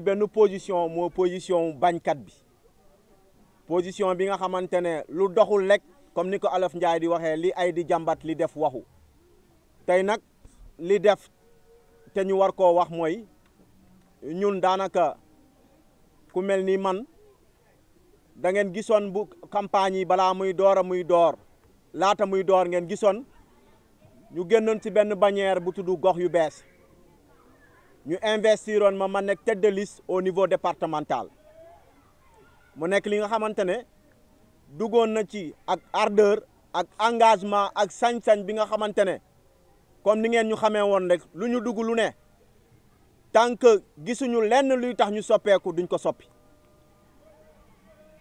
benn position moo position bañkat bi position bi nga xamante ne lu doxul lekk comme ni ko Olof Njaay di waxee li ay di jàmbat li def waxu tey nag li def te ñu war koo wax mooy ñun daanaka ku mel ni man da ngeen gisoon bu campagne yi balaa muy door laata muy door ngeen gisoon ñu génnoon ci benn bannière bu tudd gox yu bees ñu investiroon ma nekk tête de liste au niveau départemental mu nekk li nga xamante ne duggoon na ci ak ardeur ak engagement ak sañ-sañ bi nga xamante ne comme ni ngeen ñu xamee woon rek lu ñu dugg lu ne tant que gisuñu lenn luy tax ñu soppeeku duñ ko soppi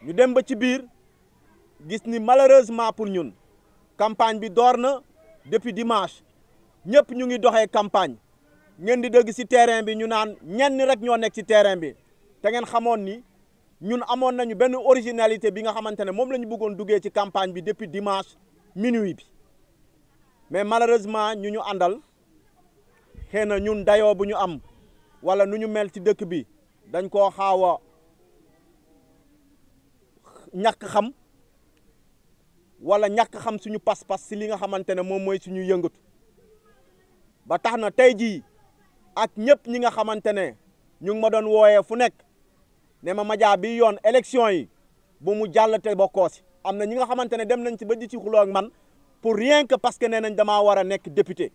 ñu dem ba ci biir gis ni malheureusement pour ñun campagne bi door na depuis dimanche ñëpp ñu ngi doxee campagne ngeen di dëgg ci terrain bi ñu naan ñenn rek ñoo nekk ci terrain bi te ngeen xamoon ni ñun amoon nañu benn originalité bi nga xamante ne moom la ñu bëggoon duggee ci campagne bi depuis dimanche minuit bi mais malheureusement ñu àndal xëy na ñun dayoo bu ñu am wala nu ñu mel ci dëkk bi dañ koo xaaw a ñàkk xam wala ñàkk xam suñu pas-pas ci li nga xamante ne moom mooy suñu yëngatu ba tax na tey jii ak ñëpp ñi nga xamante ne ñu ngi ma doon wooyee fu nekk ne ma Madia bi yoon élection yi bu mu jàll te bokkoo si am na ñi nga xamante ne dem nañ ci ba di ci xuloo ak man pour rien que parce que nee nañ damaa war a nekk député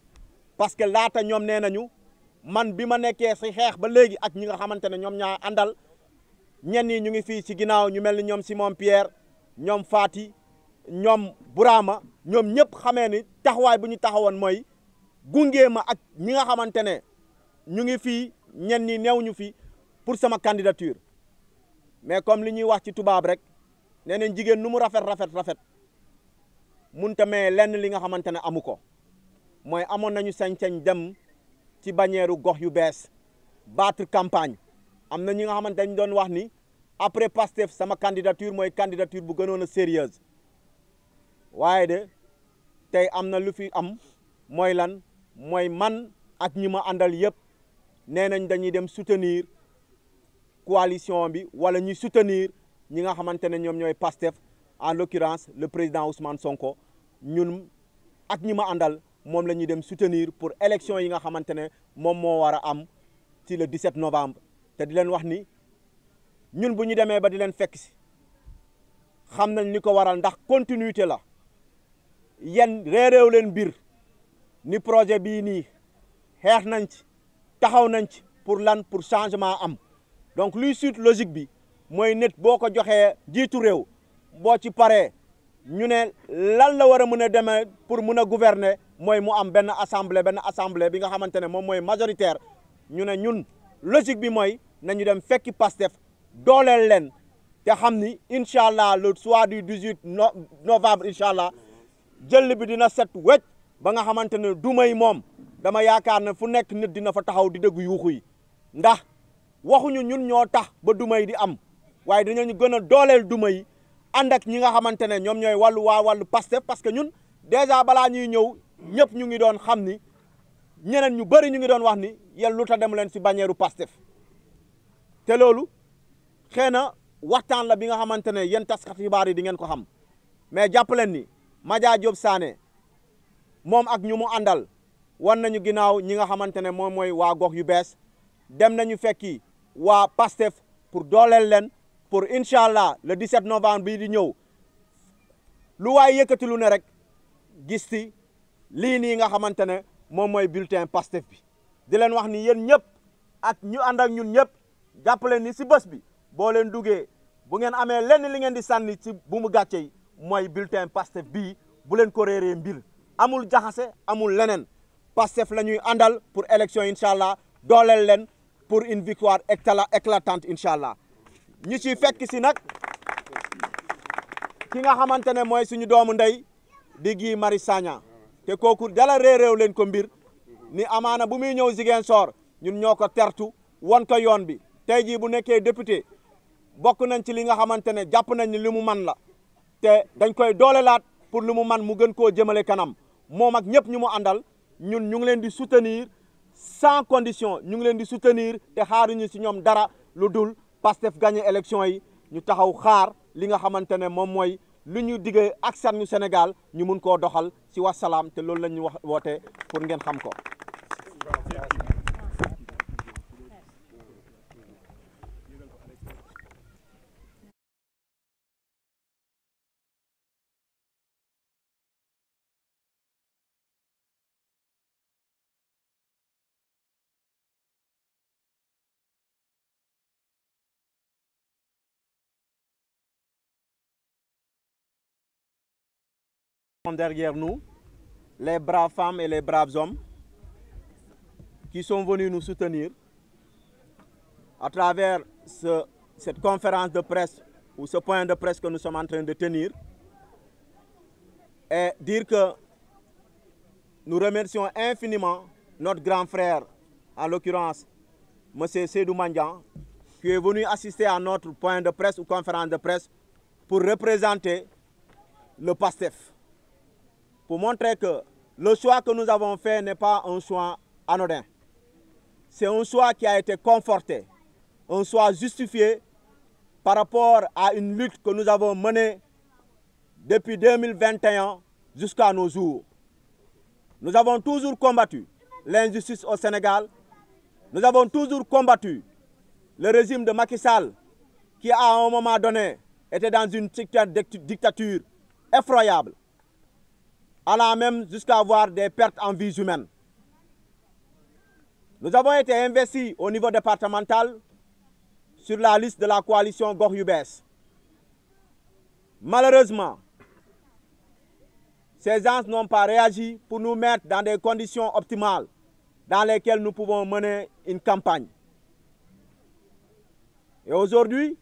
parce que laata ñoom nee nañu man bi ma nekkee si xeex ba léegi ak ñi nga xamante ne ñoom ñaa àndal ñenn ñi ñu ngi fii ci ginnaaw ñu mel ni ñoom Simon Pierre ñoom Fati ñoom Burama ñoom ñëpp xamee ni taxawaay bu ñu taxawoon mooy gunge ma ak ñi nga xamante ne ñu ngi fii ñenn ñi neew ñu fi pour sama candidature mais comme li ñuy wax ci tubaab rek nee nañ jigéen nu mu rafet munta mais lenn li nga xamante ne amu ko mooy amoon nañu sañ-sañ dem ci bannière gox yu bees battre campagne am na ñi nga xamante dañ doon wax ni après Pastef sama candidature mooy candidature bu gënoon a sérieuse waaye de tey am na lu fi am mooy lan mooy man ak ñi ma àndal yëpp nee nañ dañuy dem soutenir coalition bi wala ñuy soutenir ñi nga xamante ne ñoom ñooy Pastef en l'occurrence le président Ousmane Sonko ñun ak ñi ma àndal moom la ñuy dem soutenir pour élection yi nga xamante ne moom moo war a am ci le 17 novembre te di leen wax ni ñun bu ñu demee ba di leen fekk si xam nañ li ko waral ndax continuité la yéen réeréew leen mbir ni projet bii nii xeex nañ ci taxaw nañ ci pour lan pour changement am donc luy suite logique bi mooy nit boo ko joxee jiitu réew boo ci paree ñu ne lan la war a mën a demee pour mën a gouverner mooy mu am benn assemblée bi nga xamante ne moom mooy majoritaire ñu ne ñun logique bi mooy nañu dem fekki Pastef dooleel leen te xam ni incha allah le soir du 18 novembre incha allah jël bi dina set wecc ba nga xamante ne duma yi moom dama yaakaar ne fu nekk nit dina fa taxaw di dégg yuuxu yi ndax waxuñu ñun ñoo tax ba duma yi di am waaye dinañu gën a dooleel duma yi ànd ak ñi nga xamante ne ñoom ñooy wàllu Pastef parce que ñun déjà balaa ñuy ñëw ñëpp ñu ngi doon xam ni ñeneen ñu bëri ñu ngi doon wax ni yéen lu tax dem leen si bannière Pastef te loolu xëy na waxtaan la bi nga xamante ne yéen taskat xibaar yi di ngeen ko xam mais jàpp leen ni Madia Diop Sané moom ak ñu mu àndal wan nañu ginnaaw ñi nga xamante ne moom mooy waa gox yu bees dem nañu fekki waa Pastef pour dooleel leen pour incha allah le 17 novembre bii di ñëw lu waay yëkkati lu ne rek gis ci lii nii nga xamante ne moom mooy bulletin Pastef bi di leen wax ni yéen ñëpp ak ñu ànd ak ñun ñëpp jàpp leen ni si bés bi boo leen duggee bu ngeen amee lenn li ngeen di sànni ci bu mu gàcce yi mooy bulletin Pastef bii bu leen ko réeree mbir amul jaxase amul leneen Pastef la ñuy àndal pour élection incha allah dooleel leen pour une victoire éclatante incha allah ñu ciy fekk si nag ki nga xamante ne mooy suñu doomu ndey di Guy Marius Sagna te kooku dala réeréew leen ko mbir ni amaana bu muy ñëw Ziguinchor ñun ñoo ko tertu won ko yoon bi tey jii bu nekkee député bokk nañ ci li nga xamante ne jàpp nañ ni li mu man la te dañ koy doolelaat pour lu mu man mu gën koo jëmale kanam moom ak ñëpp ñu mu àndal ñun ñu ngi leen di soutenir sans condition ñu ngi leen di soutenir te xaaruñu si ñoom dara lu dul Pastef gagné élection yi ñu taxaw xaar li nga xamante ne moom mooy lu ñu diggee ak sànnu Sénégal ñu mun koo doxal ci wasalaam te loolu la ñu wax woote pour ngeen xam ko. Derrière nous, les braves femmes et les braves hommes qui sont venus nous soutenir à travers cette conférence de presse ou ce point de presse que nous sommes en train de tenir et dire que nous remercions infiniment notre grand frère, en l'occurrence M. Seydou Mandiang, qui est venu assister à notre point de presse ou conférence de presse pour représenter le PASTEF. Pour montrer que le choix que nous avons fait n'est pas un choix anodin. C'est un choix qui a été conforté, un choix justifié par rapport à une lutte que nous avons menée depuis 2021 jusqu'à nos jours. Nous avons toujours combattu l'injustice au Sénégal. Nous avons toujours combattu le régime de Macky Sall qui, à un moment donné, était dans une dictature effroyable, allant même jusqu'à avoir des pertes en vies humaines. Nous avons été investis au niveau départemental sur la liste de la coalition Gox Yu Bess. Malheureusement, ces gens n'ont pas réagi pour nous mettre dans des conditions optimales dans lesquelles nous pouvons mener une campagne. Et aujourd'hui,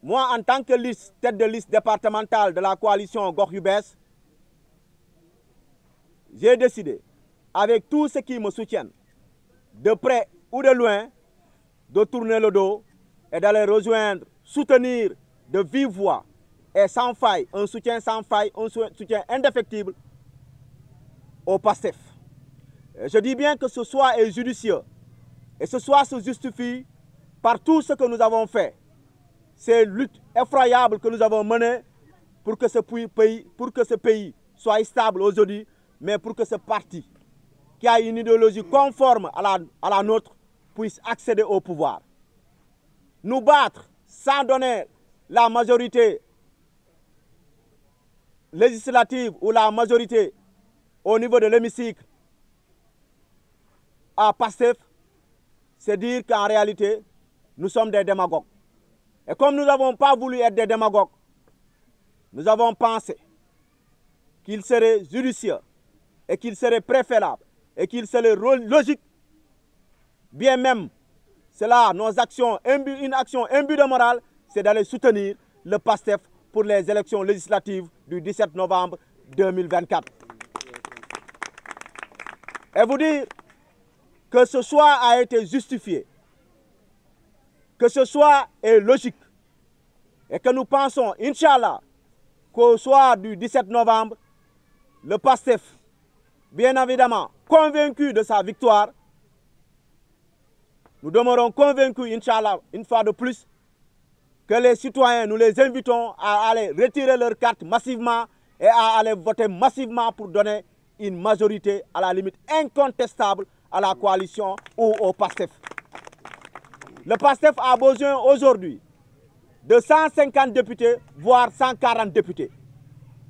moi, en tant que tête de liste départementale de la coalition Gox Yu Bess, j'ai décidé, avec tous ceux qui me soutiennent, de près ou de loin, de tourner le dos et d'aller rejoindre, soutenir de vive voix et sans faille, un soutien sans faille, un soutien indéfectible au PASTEF. Je dis bien que ce choix est judicieux et ce choix se justifie par tout ce que nous avons fait. Ces luttes effroyables que nous avons menées pour que ce pays soit stable aujourd'hui, mais pour que ce parti qui a une idéologie conforme à la nôtre puisse accéder au pouvoir. Nous battre sans donner la majorité législative ou la majorité au niveau de l'hémicycle à PASTEF, c'est dire qu'en réalité, nous sommes des démagogues. Et comme nous n'avons pas voulu être des démagogues, nous avons pensé qu'il serait judicieux et qu'il serait préférable et qu'il serait logique, bien même, cela, nos actions, une action imbue de morale, c'est d'aller soutenir le PASTEF pour les élections législatives du 17 novembre 2024. Et vous dire que ce choix a été justifié, que ce choix est logique et que nous pensons, Inch'Allah, qu'au soir du 17 novembre, le PASTEF, bien évidemment, convaincu de sa victoire, nous demeurons convaincus, Inch'Allah, une fois de plus, que les citoyens, nous les invitons à aller retirer leur carte massivement et à aller voter massivement pour donner une majorité à la limite incontestable à la coalition ou au PASTEF. Le PASTEF a besoin aujourd'hui de 150 députés, voire 140 députés.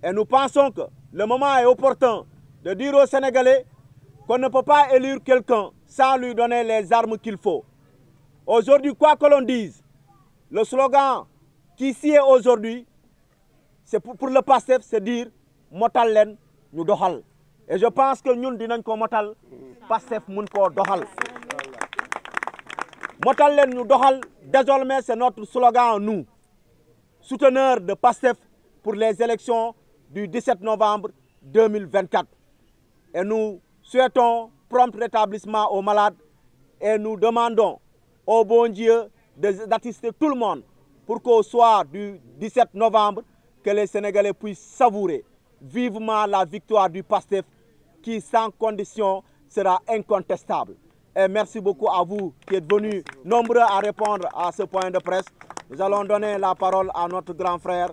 Et nous pensons que le moment est opportun de dire aux Sénégalais qu'on ne peut pas élire quelqu'un sans lui donner les armes qu'il faut. Aujourd'hui, quoi que l'on dise, le slogan qui sied aujourd'hui, c'est pour le PASTEF, c'est dire « Motal len, ñu doxal ». Et je pense que nous, dinañ ko motal, PASTEF mun ko doxal. Motal len, ñu doxal, désormais c'est notre slogan, nous, souteneurs de PASTEF pour les élections du 17 novembre 2024. Et nous souhaitons prompt rétablissement aux malades et nous demandons au bon Dieu d'assister tout le monde pour qu'au soir du 17 novembre, que les Sénégalais puissent savourer vivement la victoire du PASTEF qui, sans condition, sera incontestable. Et merci beaucoup à vous qui êtes venus nombreux à répondre à ce point de presse. Nous allons donner la parole à notre grand frère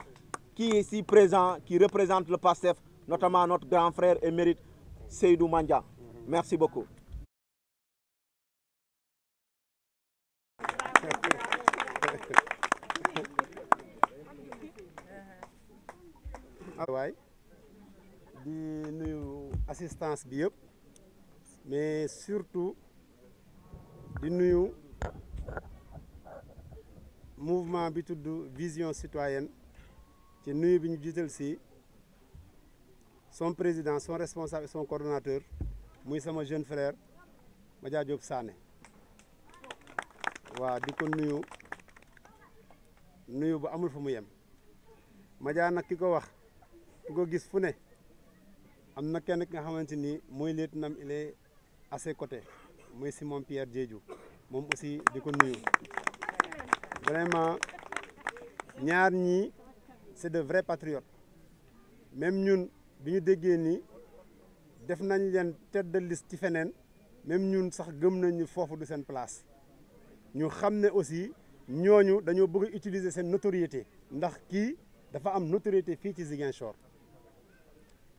qui est ici présent, qui représente le PASTEF, notamment notre grand frère émérite Seydou Mandia. Merci beaucoup. waay di nuyu assistance bi yëpp mais surtout di nuyu mouvement bi tudd vision citoyenne ci nuyu bi ñu jiital si son président son responsable et son coordonnateur muy sama jeune frère Madia Diop Sané waaw di ko nuyu bu amul fu mu yem Madia nag ki ko wax ki ko gis fu ne am na kenn ki nga xamante ni mooy lieutenant il est à ses côtés muy Simon Pierre Diédhiou moom aussi di ko nuyu vraiment ñaar ñii c'est de vrais patriotes même ñun bi ñu déggee ni def nañ leen tête de liste ci feneen même ñun sax gëm nañu foofu du seen place ñu xam ne aussi ñooñu dañoo bëgg a utiliser seen notoriété ndax kii dafa am notoriété fii ci Ziguinchor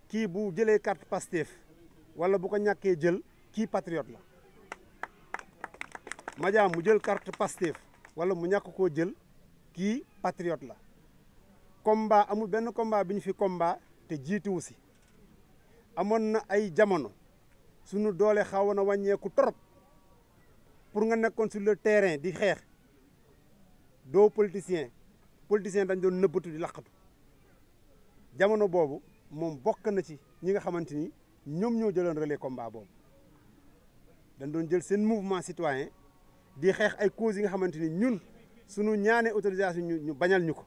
kii bu jëlee carte Pastef wala bu ko ñàkkee jël kii patriote la Madia mu jël carte Pastef wala mu ñàkk koo jël kii patriote la combat amul benn combat bi ñu fi combat te jiituwu si amoon na ay jamono suñu doole xawoon na wàññeeku trop pour nga nekkoon sur le terrain di xeex doo politicien dañ doon nëbbatu di laqatu jamono boobu moom bokk na ci ñi nga xamante ni ñoom ñoo jëloon relais combat boobu dañ doon jël seen mouvement citoyen di xeex ay causes yi nga xamante ni ñun suñu ñaanee autorisation ñu bañal ñu ko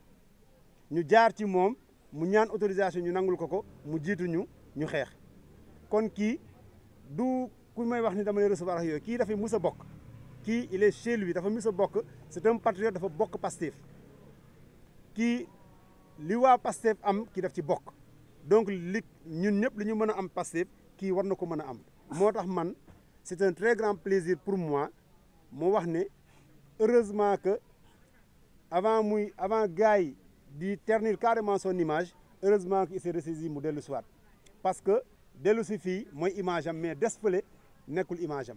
ñu jaar ci moom mu ñaan autorisation ñu nangul ko mu jiitu ñu xeex kon kii du ku may wax ni dama lay recevoir ak yooyu kii dafay mus a bokk kii il est chez lui dafa mus a bokk c'est un patriote dafa bokk Pastef kii li waa Pastef am kii daf ci bokk donc li ñun ñëpp li ñu mën a am Pastef kii war na ko mën a am moo tax man c'est un très grand plaisir pour moi moo wax ne heureusement que avant gars yi di ternir carrément son image heureusement qu'il s'est ressaisi mu dellu si waat parce que dellu si fii mooy image am mais des fële nekkul image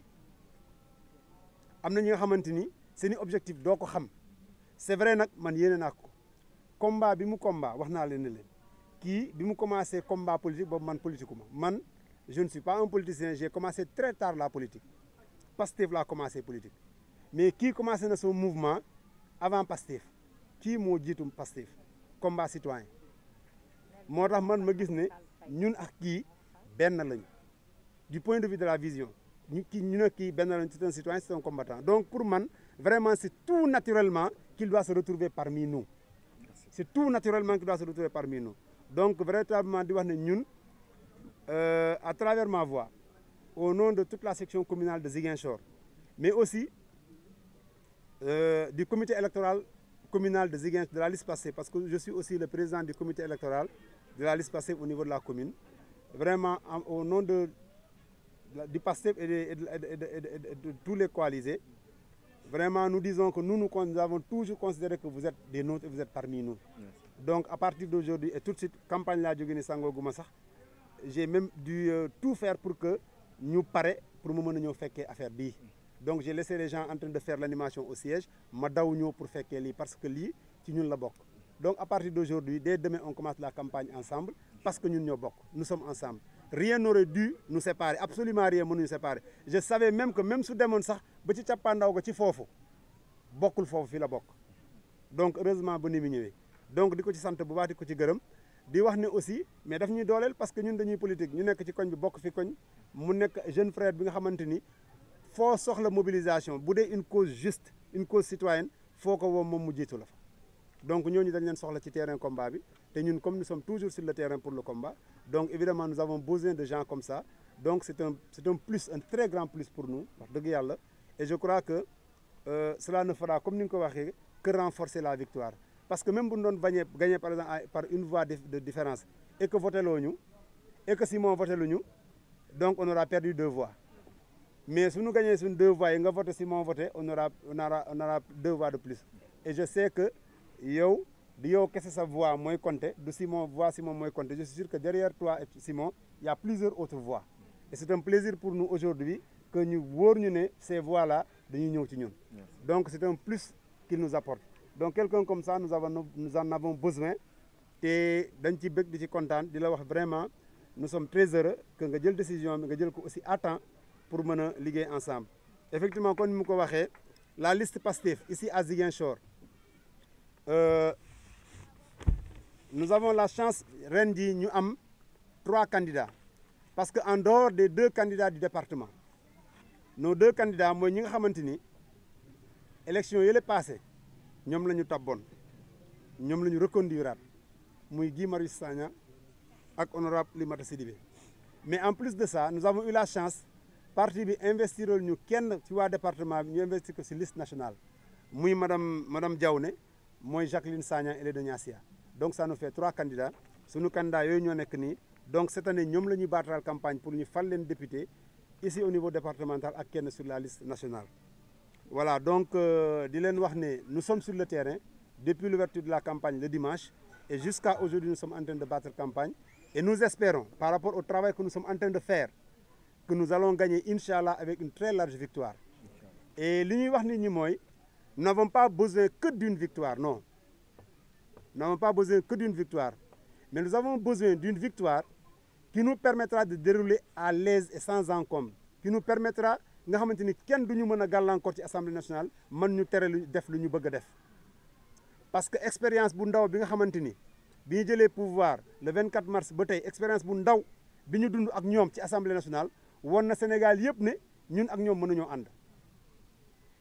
am na ñi nga xamante ni seeni objectif doo ko xam c'est vrai nag man yéene naa ko combat bi mu combat wax naa leen ne leen kii bi mu commencé combat politique boobu man politique man je ne suis pas un politicien j'ai commencé très tard la politique Pastef laa commencé politique mais kii commencé na son mouvement avant Pastef kii moo jiitu Pastef combat citoyen moo tax man ma gis ne ñun ak kii benn lañu du point de vue de la vision ñu ne kii benn lañu c'est un citoyen c'est un combattant donc pour man vraiment c'est tout naturellement qu'il doit se retrouver parmi nous c'est tout naturellement qu'il doit se retrouver parmi nous donc véritablement di wax ne ñun à travers ma voix au nom de toute la section communale de Ziguinchor mais aussi du comité électoral communal de Ziguinchor de la liste Pastef parce que je suis aussi le président du comité électoral de la liste Pastef au niveau de la commune vraiment au nom du Pastef et de tous les coalisés vraiment nous disons que nous avons toujours considéré que vous êtes des nôtres et vous êtes parmi nous donc à partir d'aujourd'hui et tout de suite campagne laa jóge ni sangooguma sax j'ai même dû tout faire pour que ñu pare pour mu mën a ñëw fekkee affaire bii donc j'ai laissé les gens en train de faire l'animation au siège ma daw ñëw pour fekkee lii parce que lii ci ñun la bokk donc à partir d'aujourd'hui dès demain on commence la campagne ensemble parce que ñun ñoo bokk nous sommes ensemble rien n'aurait dû nous séparer absolument rien mënuñu séparer je savais même que même su demoon sax ba ci cappaandaw ga ci foofu bokkul foofu fii la bokk donc heureusement ba ni mu ñëwee donc di ko ci sant bu baax di ko ci gërëm di wax ne aussi mais daf ñuy dooleel parce que ñun dañuy politique ñu nekk ci koñ bi bokk fi koñ mu nekk jeune frère bi nga xamante ni foo soxla mobilisation bu dee une cause juste une cause citoyenne foo ko woo moom mu jiitu la fa donc ñooñu dañ leen soxla ci terrain combat bi te ñun comme nous sommes toujours sur le terrain pour le combat donc évidemment nous avons besoin de gens comme ça donc c'est un plus un très grand plus pour nous wax dëgg yàlla et je crois que cela ne fera comme ni nga ko waxee que renforcer la victoire parce que même bu ñu doon gagner par exemple par une voix de différence et que voté loo ñu et que Simon voté lu ñu donc on aura perdu 2 voix mais si nous gagnons sur 2 voix et nga voté si mon voté on aura 2 voix de plus et je sais que yow que c'est sa voix moins compté de Simon voix Simon moins compté. Je suis sûr que derrière toi et Simon il y a plusieurs autres voix et c'est un plaisir pour nous aujourd'hui que nous voyons ces voix là de ñëw ci ñun. Donc c'est un plus qu'il nous apporte. Donc quelqu'un comme ça nous en avons besoin et dañ ci bëgg di ci kontaan di la wax vraiment nous sommes très heureux que nga jël décision bi nga jël ko aussi à temps pour mën a liggéey ensemble. Effectivement comme ni mu ko waxee la liste Pastef ici à Ziguinchor nous avons la chance ren jii ñu am 3 candidats parce que en dehors des 2 candidats du département nos 2 candidats mooy ñi nga xamante ni élection yële passé ñoom la ñu tabboon ñoom la ñu reconduiraat muy Guy Marius Sagna ak honorable Limata Sidibé mais en plus de ça nous avons eu la chance parti bi investirol ñu kenn ci waa département bi ñu investir ko ci liste nationale muy madame Diawné mooy Jacqueline Sagna et de Niassia donc ça nous fait 3 candidats sunu candidats yooyu ñoo nekk nii donc cette année ñoom la ñuy baataral campagne pour ñu fal leen député ici au niveau départemental ak kenn sur la liste nationale. Voilà donc di leen wax ne nous sommes sur le terrain depuis l'ouverture de la campagne le dimanche et jusqu'à aujourd'hui nous sommes en train de battre campagne et nous espérons par rapport au travail que nous sommes en train de faire que nous allons gagner Inch'Allah avec une très large victoire. Et li ñuy wax nit ñi mooy nous n'avons pas besoin que d'une victoire non nous n'avons pas besoin que d'une victoire mais nous avons besoin d'une victoire qui nous permettra de dérouler à l'aise et sans encombre qui nous permettra nga xamante ni kenn du ñu mën a gàllankoor ci assemblée nationale mën ñu tere lu def lu ñu bëgg a def parce que expérience bu ndaw bi nga xamante ni bi ñu jëlee pouvoir le 24 mars ba tey expérience bu ndaw bi ñu dund ak ñoom ci assemblée nationale won na Sénégal yëpp ne ñun ak ñoom mënuñoo ànd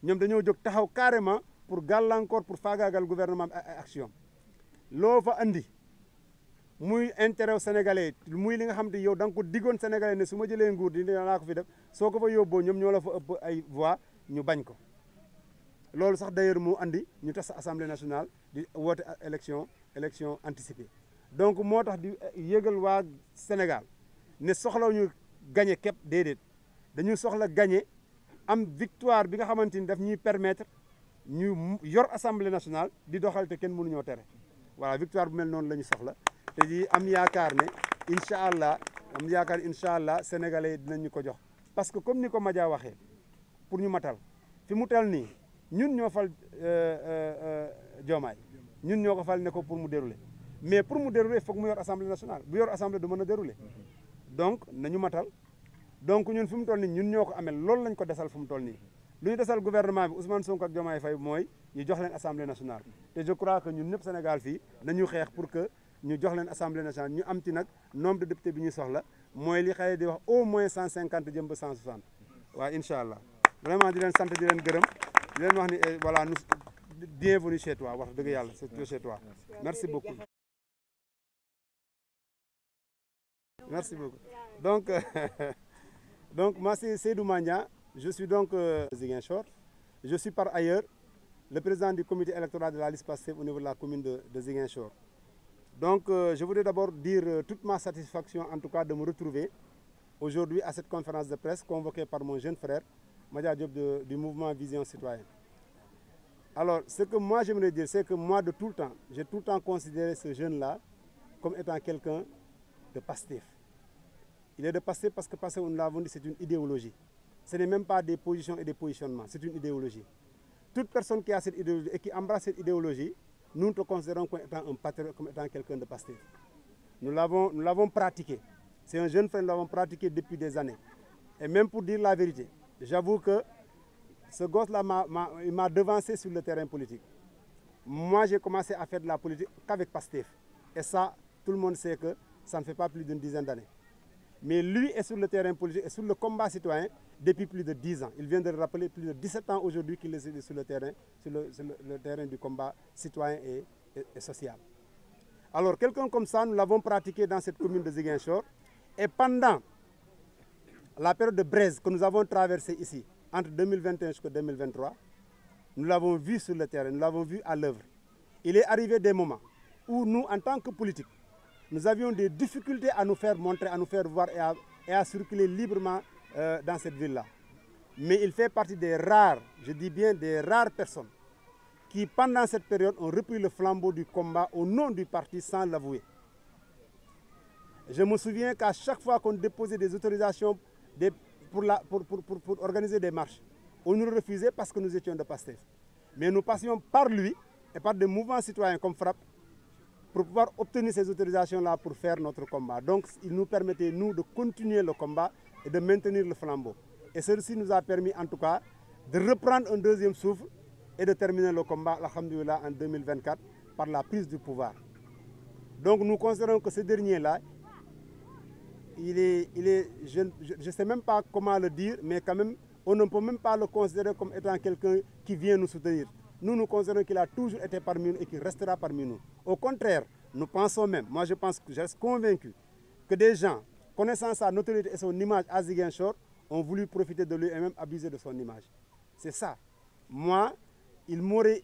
ñoom dañoo jóg taxaw carrément pour gàllankoor pour faagaagal gouvernement bi action loo fa andi muy intérêt sénégalais muy li nga xam te yow da nga ko diggoon sénégalais ne su ma jëlee nguur di naa ko fi def soo ko fa yóbboo ñoom ñoo la fa ëpp ay voix ñu bañ ko loolu sax d'ailleurs moo andi ñu tas assemblée nationale di woote élection anticipée donc moo tax di yëgal waa Sénégal ne soxla ñu gagné képp déedéet dañu soxla gagné am victoire bi nga xamante ni daf ñuy permettre ñu yor assemblée nationale di doxal te kenn mënuñoo tere voilà victoire bu mel noonu la ñu soxla te di am yaakaar ne incha allah sénégalais yi dinañ ñu ko jox parce que comme ni ko Madia waxee pour ñu matal fi mu tel nii ñun ñoo fal Diomaye ñun ñoo ko fal ne ko pour mu dérouler mais pour mu dérouler il faut que mu yor assemblée nationale bu yor assemblée du mën a dérouler donc nañu matal donc ñun fi mu toll nii ñun ñoo ko amel loolu lañ ko desal fu mu toll nii lu ñu desal gouvernement bi Ousmane Sonko ak Diomaye Faye mooy ñu jox leen assemblée nationale te je crois que ñun ñëpp Sénégal fii nañu xeex pour que ñu jox leen assemblée nationale ñu am ci nag nombre de députés bi ñuy soxla mooy li xëy di wax au moins 150 jëm ba 160 waaw incha allah vraiment di leen sant di leen gërëm di leen wax ni voilà nous bienvenue chez toi wax dëgg yàlla c'est chez toi merci beaucoup. Merci beaucoup donc moi c'est Seydou Mandia je suis donc Ziguinchor je suis par ailleurs le président du comité électoral de la liste Pastef au niveau de la commune de Ziguinchor. Donc je voudrais d'abord dire toute ma satisfaction en tout cas de me retrouver aujourd'hui à cette conférence de presse convoquée par mon jeune frère Madia Diop du mouvement Vision Citoyenne. Alors ce que moi j'aimerais dire c'est que moi de tout le temps j'ai tout le temps considéré ce jeune-là comme étant quelqu'un de Pastef. Il est de Pastef parce que Pastef, nous l'avons dit, c'est une idéologie. Ce n'est même pas des positions et des positionnements, c'est une idéologie. Toute personne qui a cette idéologie et qui embrasse cette idéologie, nous te considérons comme étant un patriote, comme étant quelqu'un de Pastef. Nous l'avons pratiqué. C'est un jeune frère, nous l'avons pratiqué depuis des années. Et même pour dire la vérité, j'avoue que ce gosse-là m'a devancé sur le terrain politique. Moi, j'ai commencé à faire de la politique qu'avec Pastef. Et ça, tout le monde sait que ça ne fait pas plus d'une dizaine d'années. Mais lui est sur le terrain politique et sur le combat citoyen depuis plus de 10 ans. Il vient de le rappeler, plus de 17 ans aujourd'hui qu'il est sur le terrain du combat citoyen et social. Alors, quelqu'un comme ça, nous l'avons pratiqué dans cette commune de Ziguinchor. Et pendant la période de braise que nous avons traversée ici, entre 2021 jusqu'en 2023, nous l'avons vu sur le terrain, nous l'avons vu à l'œuvre. Il est arrivé des moments où nous, en tant que politiques, nous avions des difficultés à nous faire montrer, à nous faire voir et à circuler librement dans cette ville-là. mais il fait partie des rares, je dis bien des rares personnes, qui pendant cette période ont repris le flambeau du combat au nom du parti sans l'avouer. Je me souviens qu'à chaque fois qu'on déposait des autorisations pour organiser des marches, on nous refusait parce que nous étions de PASTEF. Mais nous passions par lui et par des mouvements citoyens comme FRAPP pour pouvoir obtenir ces autorisations-là pour faire notre combat. Donc, il nous permettait, nous, de continuer le combat et de maintenir le flambeau. Et ceci nous a permis, en tout cas, de reprendre un deuxième souffle et de terminer le combat, alhamdoulilah, en 2024, par la prise du pouvoir. Donc, nous considérons que ce dernier-là, je ne sais même pas comment le dire, mais quand même, on ne peut même pas le considérer comme étant quelqu'un qui vient nous soutenir. Nous considérons qu'il a toujours été parmi nous et qu'il restera parmi nous. Au contraire, nous pensons même, moi je pense que je reste convaincu, que des gens, connaissant sa notoriété et son image à Ziguinchor, ont voulu profiter de lui et même abuser de son image. C'est ça. Moi, il m'aurait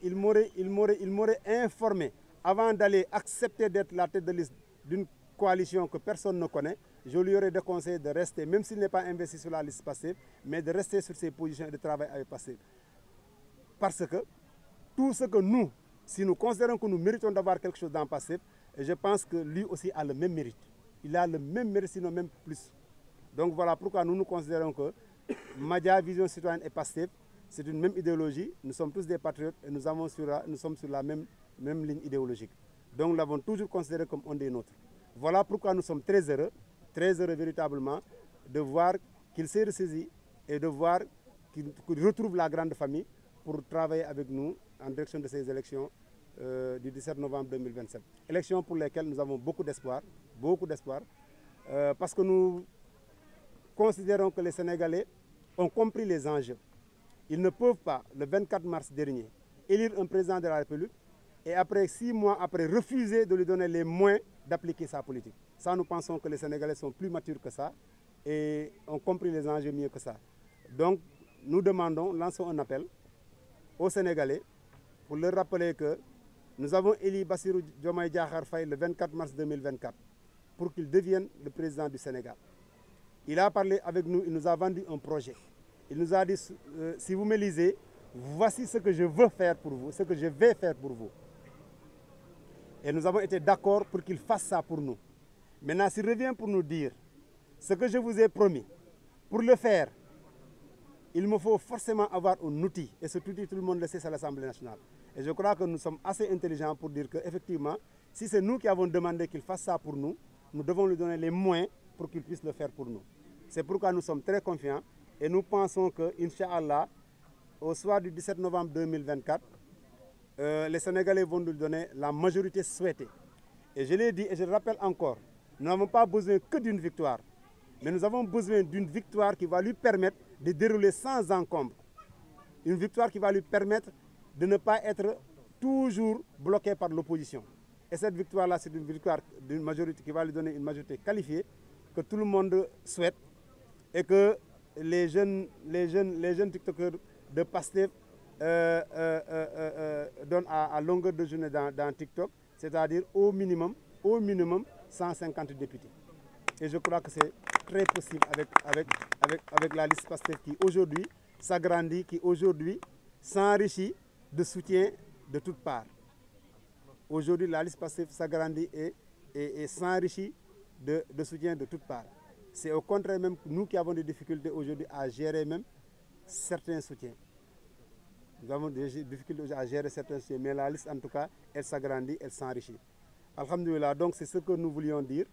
informé avant d'aller accepter d'être la tête de liste d'une coalition que personne ne connaît. Je lui aurais déconseillé de rester, même s'il n'est pas investi sur la liste PASTEF, mais de rester sur ses positions et de travailler avec PASTEF. Parce que tout ce que nous, si nous considérons que nous méritons d'avoir quelque chose dans PASTEF, et je pense que lui aussi a le même mérite. Il a le même mérite, sinon même plus. Donc voilà pourquoi nous considérons que Madia, Vision Citoyenne et PASTEF, c'est une même idéologie. Nous sommes tous des patriotes et nous sommes sur la même ligne idéologique. Donc nous l'avons toujours considéré comme un des nôtres. Voilà pourquoi nous sommes très heureux véritablement de voir qu'il s'est ressaisi et de voir qu'il retrouve la grande famille pour travailler avec nous en direction de ces élections du 17 novembre 2027. Élections pour lesquelles nous avons beaucoup d'espoir, parce que nous considérons que les Sénégalais ont compris les enjeux. Ils ne peuvent pas, le 24 mars dernier, élire un président de la République et après 6 mois après refuser de lui donner les moyens d'appliquer sa politique. Ça, nous pensons que les Sénégalais sont plus matures que ça et ont compris les enjeux mieux que ça. Donc, nous lançons un appel aux Sénégalais pour leur rappeler que nous avons élu Bassirou Diomaye Diakhar Faye le 24 mars 2024 pour qu'il devienne le président du Sénégal. Il a parlé avec nous, il nous a vendu un projet. Il nous a dit, si vous m'élisez, voici ce que je veux faire pour vous, ce que je vais faire pour vous. Et nous avons été d'accord pour qu'il fasse ça pour nous. Maintenant, s'il revient pour nous dire ce que je vous ai promis, pour le faire, il me faut forcément avoir un outil. Et cet outil, tout le monde le sait, c'est l'Assemblée nationale. Et je crois que nous sommes assez intelligents pour dire qu'effectivement, si c'est nous qui avons demandé qu'il fasse ça pour nous, nous devons lui donner les moyens pour qu'il puisse le faire pour nous. C'est pourquoi nous sommes très confiants et nous pensons que, Inch'Allah, au soir du 17 novembre 2024, les Sénégalais vont nous donner la majorité souhaitée. Et je l'ai dit et je le rappelle encore, nous n'avons pas besoin que d'une victoire, mais nous avons besoin d'une victoire qui va lui permettre de dérouler sans encombre. Une victoire qui va lui permettre de ne pas être toujours bloqué par l'opposition. Et cette victoire-là, c'est une victoire d'une majorité qui va lui donner une majorité qualifiée, que tout le monde souhaite, et que les jeunes TikTokers de PASTEF donnent à longueur de journée dans TikTok, c'est-à-dire au minimum 150 députés. Et je crois que c'est très possible avec la liste PASTEF qui aujourd'hui s'agrandit, qui aujourd'hui s'enrichit de soutien de toutes parts. Aujourd'hui, la liste PASTEF s'agrandit et s'enrichit de soutien de toutes parts. C'est au contraire même nous qui avons des difficultés aujourd'hui à gérer même certains soutiens. Nous avons des difficultés à gérer certains soutiens, mais la liste en tout cas, elle s'agrandit, elle s'enrichit. Alhamdoulilah, donc c'est ce que nous voulions dire.